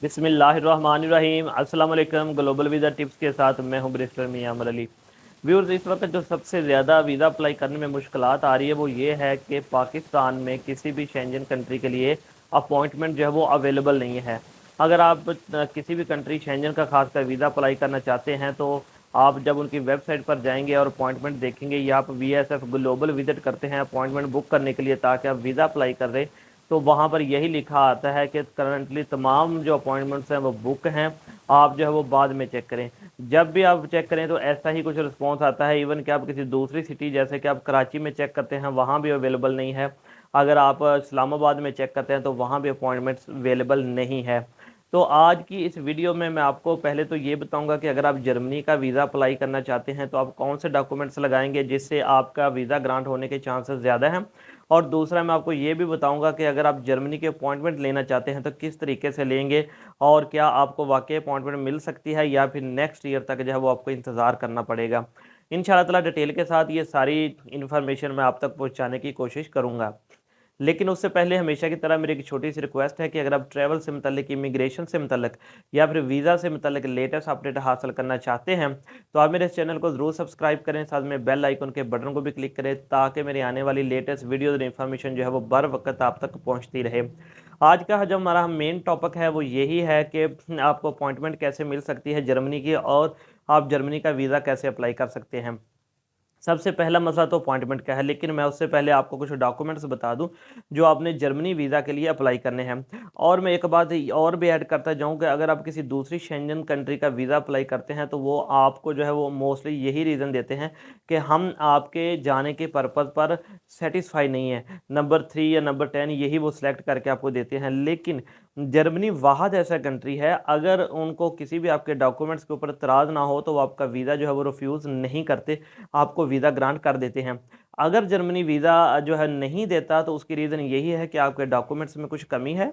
बिस्मिल्लाहिर्रहमानिर्रहीम। अस्सलाम वालेकुम। ग्लोबल वीज़ा टिप्स के साथ मैं हूं बैरिस्टर मियां अमर अली। व्यूअर्स, इस वक्त जो सबसे ज़्यादा वीज़ा अप्लाई करने में मुश्किलात आ रही है वो ये है कि पाकिस्तान में किसी भी शेंजन कंट्री के लिए अपॉइंटमेंट जो है वो अवेलेबल नहीं है। अगर आप किसी भी कंट्री शेंजन का खासकर वीज़ा अप्लाई करना चाहते हैं तो आप जब उनकी वेबसाइट पर जाएंगे और अपॉइंटमेंट देखेंगे या आप VSF ग्लोबल विजिट करते हैं अपॉइंटमेंट बुक करने के लिए ताकि आप वीज़ा अप्लाई कर रहे, तो वहाँ पर यही लिखा आता है कि करंटली तमाम जो अपॉइंटमेंट्स हैं वो बुक हैं, आप जो है वो बाद में चेक करें। जब भी आप चेक करें तो ऐसा ही कुछ रिस्पॉन्स आता है। इवन कि आप किसी दूसरी सिटी जैसे कि आप कराची में चेक करते हैं वहाँ भी अवेलेबल नहीं है। अगर आप इस्लामाबाद में चेक करते हैं तो वहाँ भी अपॉइंटमेंट्स अवेलेबल नहीं है। तो आज की इस वीडियो में मैं आपको पहले तो ये बताऊंगा कि अगर आप जर्मनी का वीज़ा अप्लाई करना चाहते हैं तो आप कौन से डॉक्यूमेंट्स लगाएंगे जिससे आपका वीज़ा ग्रांट होने के चांसेस ज़्यादा हैं। और दूसरा मैं आपको ये भी बताऊंगा कि अगर आप जर्मनी के अपॉइंटमेंट लेना चाहते हैं तो किस तरीके से लेंगे और क्या आपको वाकई अपॉइंटमेंट मिल सकती है या फिर नेक्स्ट ईयर तक जो है वो आपको इंतज़ार करना पड़ेगा। इंशाल्लाह ताला डिटेल के साथ ये सारी इन्फॉर्मेशन मैं आप तक पहुँचाने की कोशिश करूँगा। लेकिन उससे पहले हमेशा की तरह मेरी एक छोटी सी रिक्वेस्ट है कि अगर आप ट्रैवल से मतलब इमिग्रेशन से मतलब या फिर वीज़ा से मतलब लेटेस्ट अपडेट हासिल करना चाहते हैं तो आप मेरे इस चैनल को ज़रूर सब्सक्राइब करें, साथ में बेल आइकन के बटन को भी क्लिक करें ताकि मेरी आने वाली लेटेस्ट वीडियो और इन्फॉर्मेशन जो है वो बर वक्त आप तक पहुँचती रहे। आज का जो हमारा मेन टॉपिक है वो यही है कि आपको अपॉइंटमेंट कैसे मिल सकती है जर्मनी की और आप जर्मनी का वीज़ा कैसे अप्लाई कर सकते हैं। सबसे पहला मसला तो अपॉइंटमेंट का है, लेकिन मैं उससे पहले आपको कुछ डॉक्यूमेंट्स बता दूं जो आपने जर्मनी वीज़ा के लिए अप्लाई करने हैं। और मैं एक बात और भी ऐड करता जाऊं कि अगर आप किसी दूसरी शेंजन कंट्री का वीज़ा अप्लाई करते हैं तो वो आपको जो है वो मोस्टली यही रीज़न देते हैं कि हम आपके जाने के पर्पज़ पर सेटिस्फाई नहीं है, नंबर 3 या नंबर 10 यही वो सिलेक्ट करके आपको देते हैं। लेकिन जर्मनी वाहद ऐसा कंट्री है अगर उनको किसी भी आपके डॉक्यूमेंट्स के ऊपर इतराज़ ना हो तो वो आपका वीज़ा जो है वो रिफ्यूज़ नहीं करते, आपको वीज़ा ग्रांट कर देते हैं। अगर जर्मनी वीज़ा जो है नहीं देता तो उसकी रीज़न यही है कि आपके डॉक्यूमेंट्स में कुछ कमी है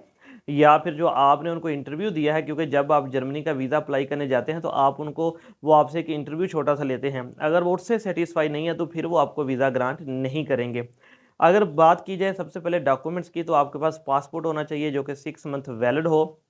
या फिर जो आपने उनको इंटरव्यू दिया है, क्योंकि जब आप जर्मनी का वीज़ा अप्लाई करने जाते हैं तो आप उनको वो आपसे एक इंटरव्यू छोटा सा लेते हैं। अगर वो उससे सेटिस्फाई नहीं है तो फिर वो आपको वीज़ा ग्रांट नहीं करेंगे। अगर बात की जाए सबसे पहले डॉक्यूमेंट्स की तो आपके पास पासपोर्ट होना चाहिए जो कि 6 मंथ वैलिड हो।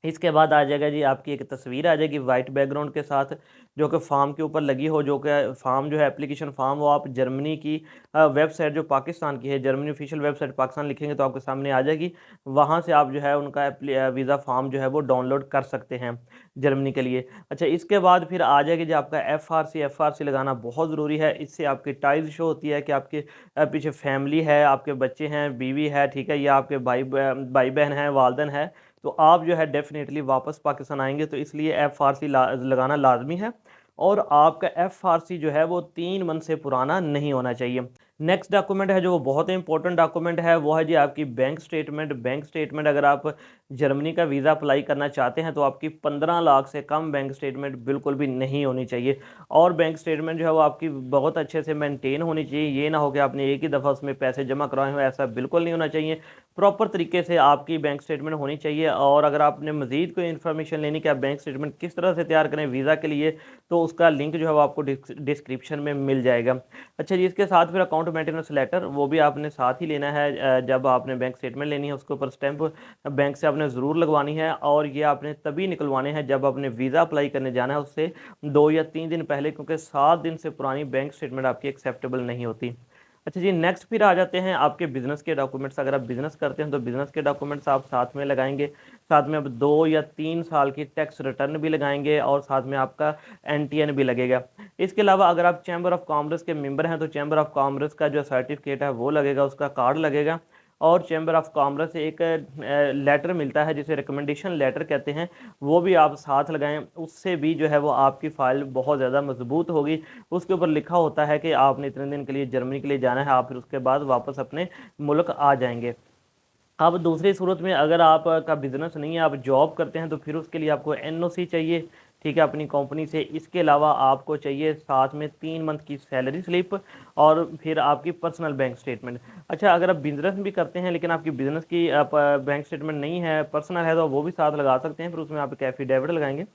इसके बाद आ जाएगा जी आपकी एक तस्वीर आ जाएगी वाइट बैकग्राउंड के साथ जो कि फॉर्म के ऊपर लगी हो, जो कि फॉर्म जो है एप्लीकेशन फॉर्म वो आप जर्मनी की वेबसाइट जो पाकिस्तान की है, जर्मनी ऑफिशियल वेबसाइट पाकिस्तान लिखेंगे तो आपके सामने आ जाएगी। वहाँ से आप जो है उनका वीज़ा फॉर्म जो है वो डाउनलोड कर सकते हैं जर्मनी के लिए। अच्छा, इसके बाद फिर आ जाएगी जी आपका एफ आर सी लगाना बहुत ज़रूरी है। इससे आपकी टाइज शो होती है कि आपके पीछे फैमिली है, आपके बच्चे हैं, बीवी है, ठीक है, या आपके भाई बहन है, वालदन है, तो आप जो है डेफिनेटली वापस पाकिस्तान आएंगे, तो इसलिए FRC लगाना लाजमी है। और आपका FRC जो है वो 3 मंथ से पुराना नहीं होना चाहिए। नेक्स्ट डॉक्यूमेंट है जो वो बहुत इंपॉर्टेंट डॉक्यूमेंट है वो है जी आपकी बैंक स्टेटमेंट। बैंक स्टेटमेंट अगर आप जर्मनी का वीज़ा अप्लाई करना चाहते हैं तो आपकी 15 लाख से कम बैंक स्टेटमेंट बिल्कुल भी नहीं होनी चाहिए। और बैंक स्टेटमेंट जो है वो आपकी बहुत अच्छे से मेंटेन होनी चाहिए। ये ना हो कि आपने एक ही दफ़ा उसमें पैसे जमा करवाए हो, ऐसा बिल्कुल नहीं होना चाहिए। प्रॉपर तरीके से आपकी बैंक स्टेटमेंट होनी चाहिए। और अगर आपने मज़ीद कोई इन्फॉर्मेशन लेनी कि आप बैंक स्टेटमेंट किस तरह से तैयार करें वीज़ा के लिए तो उसका लिंक जो है वो आपको डिस्क्रिप्शन में मिल जाएगा। अच्छा जी, इसके साथ फिर अकाउंट मेंटेनेंस लेटर वो भी आपने साथ ही लेना है। जब आपने बैंक स्टेटमेंट लेनी है उसके ऊपर स्टैंप बैंक से आपने ज़रूर लगवानी है। और ये आपने तभी निकलवाने हैं जब आपने वीज़ा अप्लाई करने जाना है उससे 2 या 3 दिन पहले, क्योंकि 7 दिन से पुरानी बैंक स्टेटमेंट आपकी एक्सेप्टेबल नहीं होती। अच्छा जी, नेक्स्ट फिर आ जाते हैं आपके बिज़नेस के डॉक्यूमेंट्स। अगर आप बिज़नेस करते हैं तो बिज़नेस के डॉक्यूमेंट्स आप साथ में लगाएंगे। साथ में अब 2 या 3 साल की टैक्स रिटर्न भी लगाएंगे और साथ में आपका NTN भी लगेगा। इसके अलावा अगर आप चैम्बर ऑफ कॉमर्स के मेंबर हैं तो चैम्बर ऑफ कॉमर्स का जो सर्टिफिकेट है वो लगेगा, उसका कार्ड लगेगा। और चैम्बर ऑफ कॉमर्स से एक लेटर मिलता है जिसे रिकमेंडेशन लेटर कहते हैं, वो भी आप साथ लगाएं। उससे भी जो है वो आपकी फ़ाइल बहुत ज़्यादा मजबूत होगी। उसके ऊपर लिखा होता है कि आपने इतने दिन के लिए जर्मनी के लिए जाना है, आप फिर उसके बाद वापस अपने मुल्क आ जाएंगे। अब दूसरी सूरत में अगर आपका बिजनेस नहीं है, आप जॉब करते हैं, तो फिर उसके लिए आपको NOC चाहिए, ठीक है, अपनी कंपनी से। इसके अलावा आपको चाहिए साथ में 3 मंथ की सैलरी स्लिप और फिर आपकी पर्सनल बैंक स्टेटमेंट। अच्छा, अगर आप बिजनेस भी करते हैं लेकिन आपकी बिजनेस की बैंक स्टेटमेंट नहीं है, पर्सनल है, तो वो भी साथ लगा सकते हैं। फिर उसमें आप एक एफिडेविट लगाएंगे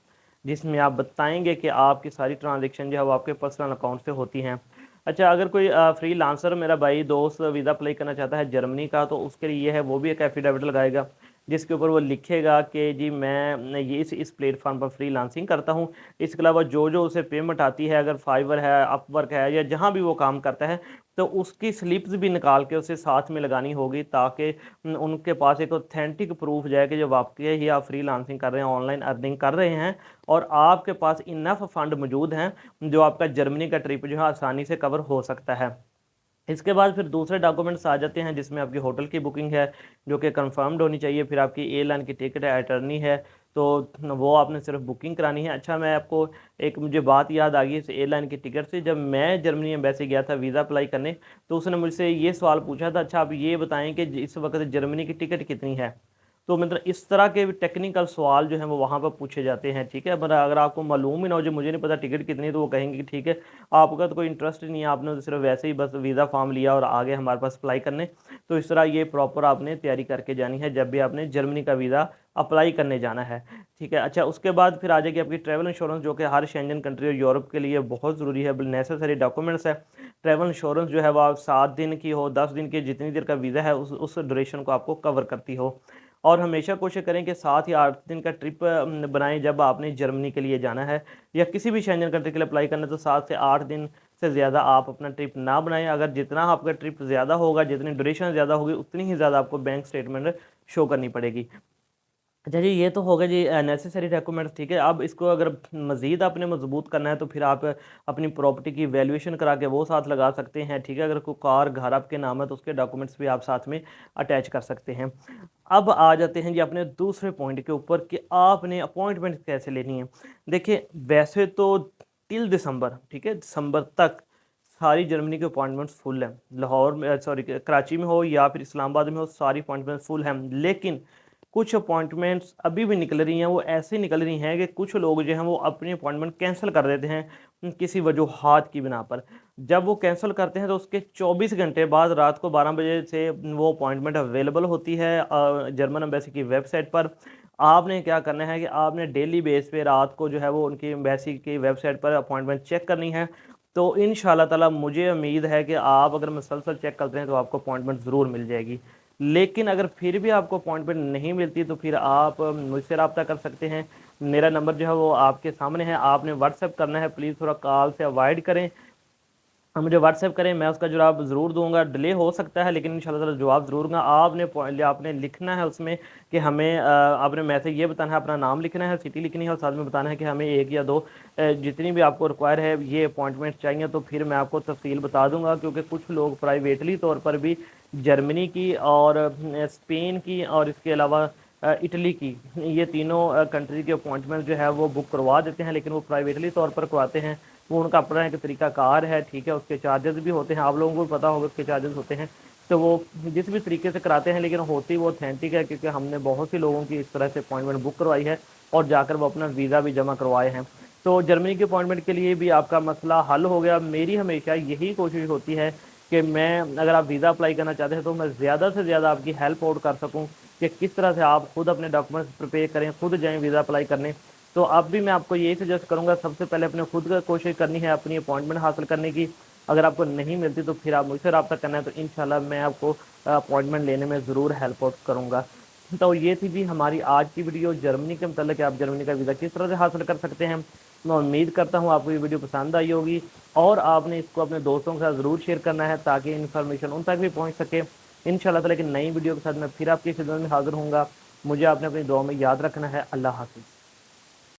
जिसमें आप बताएंगे कि आपकी सारी ट्रांजेक्शन जो है वो आपके पर्सनल अकाउंट से होती हैं। अच्छा, अगर कोई फ्रीलांसर मेरा भाई दोस्त वीज़ा अप्लाई करना चाहता है जर्मनी का तो उसके लिए है वो भी एक एफिडेविट लगाएगा जिसके ऊपर वो लिखेगा कि जी मैं ये इस प्लेटफॉर्म पर फ्रीलांसिंग करता हूँ। इसके अलावा जो जो उसे पेमेंट आती है, अगर फाइवर है, अपवर्क है, या जहाँ भी वो काम करता है, तो उसकी स्लिप्स भी निकाल के उसे साथ में लगानी होगी, ताकि उनके पास एक ऑथेंटिक प्रूफ जाए कि जब वाकई ही आप फ्रीलांसिंग कर रहे हैं, ऑनलाइन अर्निंग कर रहे हैं, और आपके पास इनफ फंड मौजूद हैं जो आपका जर्मनी का ट्रिप जो है आसानी से कवर हो सकता है। इसके बाद फिर दूसरे डॉक्यूमेंट्स आ जाते हैं, जिसमें आपकी होटल की बुकिंग है जो कि कंफर्म्ड होनी चाहिए, फिर आपकी एयरलाइन की टिकट है, अटर्नी है, तो वो आपने सिर्फ बुकिंग करानी है। अच्छा, मैं आपको एक मुझे बात याद आ गई इस एयरलाइन की टिकट से। जब मैं जर्मनी एम्बेसी गया था वीज़ा अप्लाई करने, तो उसने मुझसे ये सवाल पूछा था, अच्छा आप ये बताएं कि इस वक्त जर्मनी की टिकट कितनी है। तो मतलब इस तरह के टेक्निकल सवाल जो हैं वो वहाँ पर पूछे जाते हैं, ठीक है। मतलब अगर आपको मालूम ही ना हो, जो मुझे नहीं पता टिकट कितनी है, तो वो कहेंगे कि ठीक है, आपका तो कोई इंटरेस्ट ही नहीं है, आपने तो सिर्फ वैसे ही बस वीज़ा फॉर्म लिया और आगे हमारे पास अप्लाई करने। तो इस तरह ये प्रॉपर आपने तैयारी करके जानी है जब भी आपने जर्मनी का वीज़ा अप्लाई करने जाना है, ठीक है। अच्छा, उसके बाद फिर आ जाएगी आपकी ट्रैवल इंश्योरेंस, जो कि हर शेंजन कंट्री और यूरोप के लिए बहुत ज़रूरी है, नेसेसरी डॉक्यूमेंट्स है। ट्रैवल इंश्योरेंस जो है वो 7 दिन की हो, 10 दिन की, जितनी देर का वीज़ा है उस ड्यूरेशन को आपको कवर करती हो। और हमेशा कोशिश करें कि 7 या 8 दिन का ट्रिप बनाएं जब आपने जर्मनी के लिए जाना है या किसी भी शेंजन कंट्री के लिए अप्लाई करना है, तो 7 से 8 दिन से ज़्यादा आप अपना ट्रिप ना बनाएं। अगर जितना आपका ट्रिप ज़्यादा होगा, जितनी ड्यूरेशन ज़्यादा होगी, उतनी ही ज़्यादा आपको बैंक स्टेटमेंट शो करनी पड़ेगी। अच्छा जी, ये तो हो गया जी नेसेसरी डॉक्यूमेंट्स, ठीक है। अब इसको अगर मज़ीद आपने मजबूत करना है, तो फिर आप अपनी प्रॉपर्टी की वैल्यूएशन करा के वो साथ लगा सकते हैं, ठीक है। अगर कोई कार घर आपके नाम है, तो उसके डॉक्यूमेंट्स भी आप साथ में अटैच कर सकते हैं। अब आ जाते हैं जी अपने दूसरे पॉइंट के ऊपर कि आपने अपॉइंटमेंट कैसे लेनी है। देखिए, वैसे तो टिल दिसंबर, ठीक है, दिसंबर तक सारी जर्मनी के अपॉइंटमेंट्स फुल हैं। लाहौर में, सॉरी, कराची में हो या फिर इस्लामाबाद में हो, सारी अपॉइंटमेंट्स फुल हैं। लेकिन कुछ अपॉइंटमेंट्स अभी भी निकल रही हैं, वो ऐसे निकल रही हैं कि कुछ लोग जो हैं वो अपनी अपॉइंटमेंट कैंसिल कर देते हैं किसी वजूहात की बिना पर। जब वो कैंसिल करते हैं, तो उसके 24 घंटे बाद रात को 12 बजे से वो अपॉइंटमेंट अवेलेबल होती है जर्मन एम्बेसी की वेबसाइट पर। आपने क्या करना है कि आपने डेली बेस पे रात को जो है वो उनकी एम्बेसी की वेबसाइट पर अपॉइंटमेंट चेक करनी है। तो इंशाल्लाह ताला मुझे उम्मीद है कि आप अगर मुसलसल चेक करते हैं तो आपको अपॉइंटमेंट ज़रूर मिल जाएगी। लेकिन अगर फिर भी आपको अपॉइंटमेंट नहीं मिलती, तो फिर आप मुझसे रब्ता कर सकते हैं। मेरा नंबर जो है वो आपके सामने है, आपने व्हाट्सएप करना है। प्लीज़ थोड़ा कॉल से अवॉइड करें, मुझे व्हाट्सएप करें, मैं उसका जवाब ज़रूर दूंगा। डिले हो सकता है, लेकिन इंशाल्लाह ताला जवाब ज़रूर दूंगा। आपने लिखना है उसमें कि हमें आपने मैसेज ये बताना है, अपना नाम लिखना है, सिटी लिखनी है, और साथ में बताना है कि हमें 1 या 2 जितनी भी आपको रिक्वायर है ये अपॉइंटमेंट चाहिए। तो फिर मैं आपको तफसील बता दूंगा, क्योंकि कुछ लोग प्राइवेटली तौर पर भी जर्मनी की और स्पेन की और इसके अलावा इटली की, ये तीनों कंट्री की अपॉइंटमेंट जो है वो बुक करवा देते हैं, लेकिन वो प्राइवेटली तौर पर करवाते हैं। वो उनका अपना एक तरीका कार है, ठीक है, उसके चार्जेस भी होते हैं, आप लोगों को भी पता होगा उसके चार्जेस होते हैं। तो वो जिस भी तरीके से कराते हैं, लेकिन होती वो ऑथेंटिक है, क्योंकि हमने बहुत सी लोगों की इस तरह से अपॉइंटमेंट बुक करवाई है और जाकर वो अपना वीज़ा भी जमा करवाए हैं। तो जर्मनी के अपॉइंटमेंट के लिए भी आपका मसला हल हो गया। मेरी हमेशा यही कोशिश होती है कि मैं, अगर आप वीज़ा अप्लाई करना चाहते हैं, तो मैं ज़्यादा से ज़्यादा आपकी हेल्प आउट कर सकूँ कि किस तरह से आप खुद अपने डॉक्यूमेंट्स प्रिपेयर करें, खुद जाएँ वीज़ा अप्लाई करने। तो अब भी मैं आपको यही सजेस्ट करूंगा, सबसे पहले अपने खुद का कोशिश करनी है अपनी अपॉइंटमेंट हासिल करने की। अगर आपको नहीं मिलती, तो फिर आप मुझसे रब्ता करना है, तो इंशाल्लाह मैं आपको अपॉइंटमेंट लेने में ज़रूर हेल्प आउट करूंगा। तो ये थी जी हमारी आज की वीडियो जर्मनी के मतलब कि आप जर्मनी का वीज़ा किस तरह से हासिल कर सकते हैं। मैं उम्मीद करता हूँ आपको ये वीडियो पसंद आई होगी, और आपने इसको अपने दोस्तों के साथ ज़रूर शेयर करना है, ताकि इन्फॉर्मेशन उन तक भी पहुँच सके। इंशाल्लाह ताला एक नई वीडियो के साथ मैं फिर आपकी खिदमत में हाजिर हूँगा। मुझे आपने अपनी दुआ में याद रखना है। अल्लाह हाफिज़।